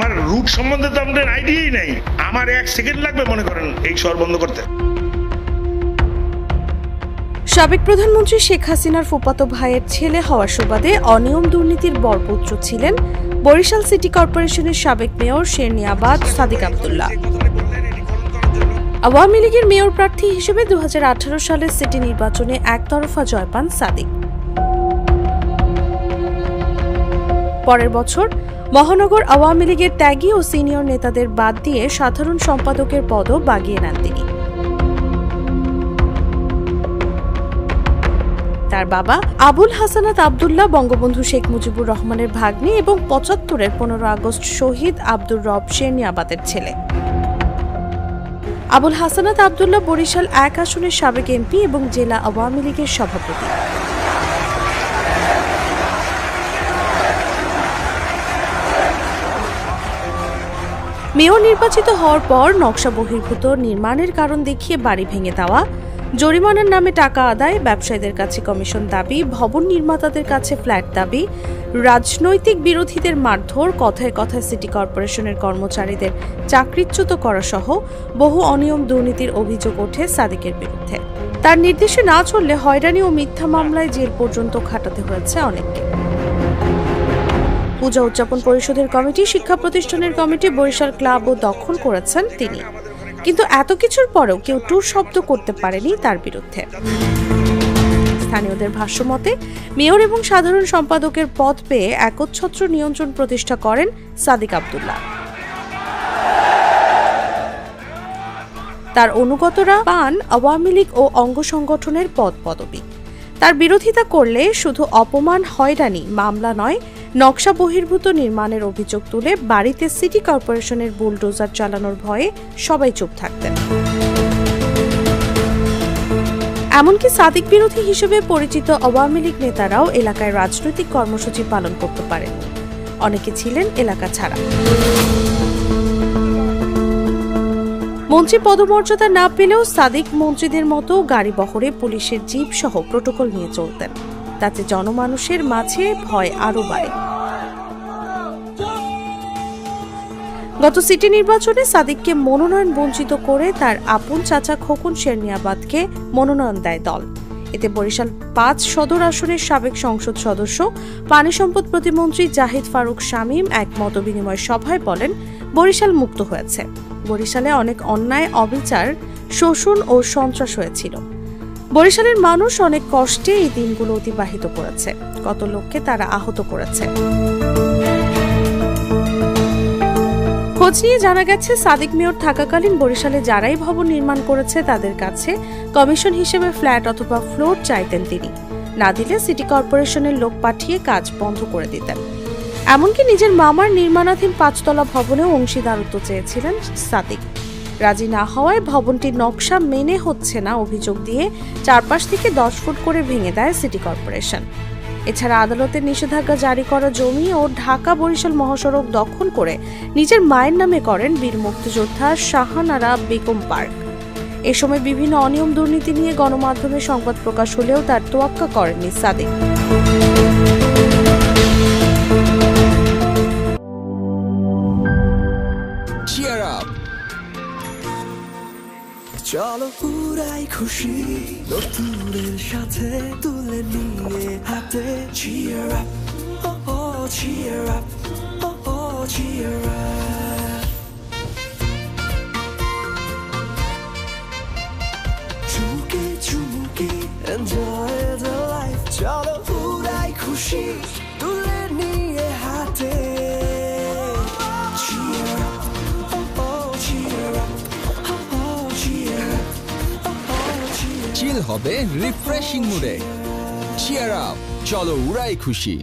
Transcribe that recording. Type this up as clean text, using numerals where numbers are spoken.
আমার রুট সম্বন্ধে তো আমাদের আইডিয়াই নাই। আমার 1 সেকেন্ড লাগবে মনে করেন এই শহর বন্ধ করতে। সাবেক প্রধানমন্ত্রী শেখ হাসিনার ফুফাতো ভাইয়ের ছেলে হওয়ার সুবাদে অনিয়ম দুর্নীতির বরপুত্র ছিলেন বরিশাল সিটি কর্পোরেশনের সাবেক মেয়র শেরনিয়াবাদ সাদিক আব্দুল্লাহ। আওয়ামী লীগের মেয়র প্রার্থী হিসেবে 2018 সালের সিটি নির্বাচনে একতরফা জয় পান সাদিক। পরের বছর মহানগর আওয়ামী লীগের ত্যাগী ও সিনিয়র নেতাদের বাদ দিয়ে সাধারণ সম্পাদকের পদও বাগিয়ে নেন তিনি। তার বাবা আবুল হাসানাত আব্দুল্লাহ বঙ্গবন্ধু শেখ মুজিবুর রহমানের ভাগ্নে এবং 75-এর 15 আগস্ট শহীদ আব্দুর রব শেরনিয়াবাদের ছেলে। আবুল হাসানাত আব্দুল্লাহ বরিশাল 1 আসনের সাবেক এমপি এবং জেলা আওয়ামী লীগের সভাপতি। মেয়র নির্বাচিত হওয়ার পর নকশা বহির্ভূত নির্মাণের কারণ দেখিয়ে বাড়ি ভেঙে দেওয়া, জরিমানার নামে টাকা আদায়, ব্যবসায়ীদের কাছে কমিশন দাবি, ভবন নির্মাতাদের কাছে ফ্ল্যাট দাবি, রাজনৈতিক বিরোধীদের মারধর, কথায় কথায় সিটি কর্পোরেশনের কর্মচারীদের চাকরিচ্যুত করা সহ বহু অনিয়ম দুর্নীতির অভিযোগ ওঠে সাদিকের বিরুদ্ধে। তার নির্দেশে না চললে হয়রানি ও মিথ্যা মামলায় জেল পর্যন্ত খাটাতে হয়েছে অনেককে। পূজা উদযাপন পরিষদের কমিটি, শিক্ষা প্রতিষ্ঠানের কমিটি, বরিশাল ক্লাবও দখল করেছেন তিনি। কিন্তু এত কিছুর পরেও কেউ টুর শব্দ করতে পারেনি তার বিরুদ্ধে। স্থানীয়দের ভাষ্যমতে মেয়র এবং সাধারণ সম্পাদকের পদ পেয়ে একচ্ছত্র নিয়ন্ত্রণ প্রতিষ্ঠা করেন সাদিক আব্দুল্লাহ। তার অনুগতরা পান আওয়ামী লীগ ও অঙ্গ সংগঠনের পদ পদবি। তার বিরোধিতা করলে শুধু অপমান, হয়রানি, মামলা নয়, নকশা বহির্ভূত নির্মাণের অভিযোগ তুলে বাড়িতে সিটি কর্পোরেশনের বুলডোজার চালানোর ভয়ে সবাই চুপ থাকতেন। এমনকি সাদিক বিরোধী হিসেবে পরিচিত আওয়ামী লীগ নেতারাও এলাকায় রাজনৈতিক কর্মসূচি পালন করতে পারেন। অনেকে ছিলেন এলাকা ছাড়া। মন্ত্রী পদমর্যাদা না পেলেও সাদিক মন্ত্রীদের মতো গাড়ি বহরে পুলিশের জিপ সহ প্রটোকল নিয়ে চলতেন। তাতে জনমানুষের মাঝে ভয় আরো বাড়ে। গত সিটি নির্বাচনে সাদিককে মনোনয়ন বঞ্চিত করে তার আপন চাচা খোকন শেরনিয়াবাদকে মনোনয়ন দেয় দল। এতে বরিশাল 5 সদর আসনের সাবেক সংসদ সদস্য, পানি সম্পদ প্রতিমন্ত্রী জাহিদ ফারুক শামীম এক মতবিনিময় সভায় বলেন, বরিশাল মুক্ত হয়েছে। বরিশালে অনেক অন্যায়, অবিচার, শোষণ ও সন্ত্রাস হয়েছিল। বরিশালের মানুষ অনেক কষ্টে এই দিনগুলো অতিবাহিত করেছে। কত লোককে তারা আহত করেছে। খোঁজ নিয়ে জানা গেছে, সাদিক মেয়র থাকাকালীন বরিশালে যারাই ভবন নির্মাণ করেছে তাদের কাছে কমিশন হিসেবে ফ্ল্যাট অথবা ফ্লোর চাইতেন তিনি। না দিলে সিটি কর্পোরেশনের লোক পাঠিয়ে কাজ বন্ধ করে দিতেন। এমনকি নিজের মামার নির্মাণাধীন 5 তলা ভবনেও অংশীদারত্ব চেয়েছিলেন সাদিক। রাজি না হওয়ায় ভবনটির নকশা মেনে হচ্ছে না অভিযোগ দিয়ে চারপাশ থেকে 10 ফুট করে ভেঙে দেয় সিটি কর্পোরেশন। এছাড়া আদালতের নিষেধাজ্ঞা জারি করা জমি ও ঢাকা বরিশাল মহাসড়ক দখল করে নিজের মায়ের নামে করেন বীর মুক্তিযোদ্ধা শাহানারা বেগম পার্ক। এ সময় বিভিন্ন অনিয়ম দুর্নীতি নিয়ে গণমাধ্যমে সংবাদ প্রকাশ হলেও তার তোয়াক্কা করেননি সাদিক। চলো পুরাই খুশি নতুনের সাথে তুলে নিয়ে হাতে cheer up, oh oh cheer up, oh oh cheer up. চুমুকে চুমুকে enjoy the life. চলো পুরাই খুশি তুলে নিয়ে হাতে cheer up, oh oh cheer up. চিল হবে রিফ্রেশিং মুডে। চিয়ার আপ, চলো উড়াই খুশি।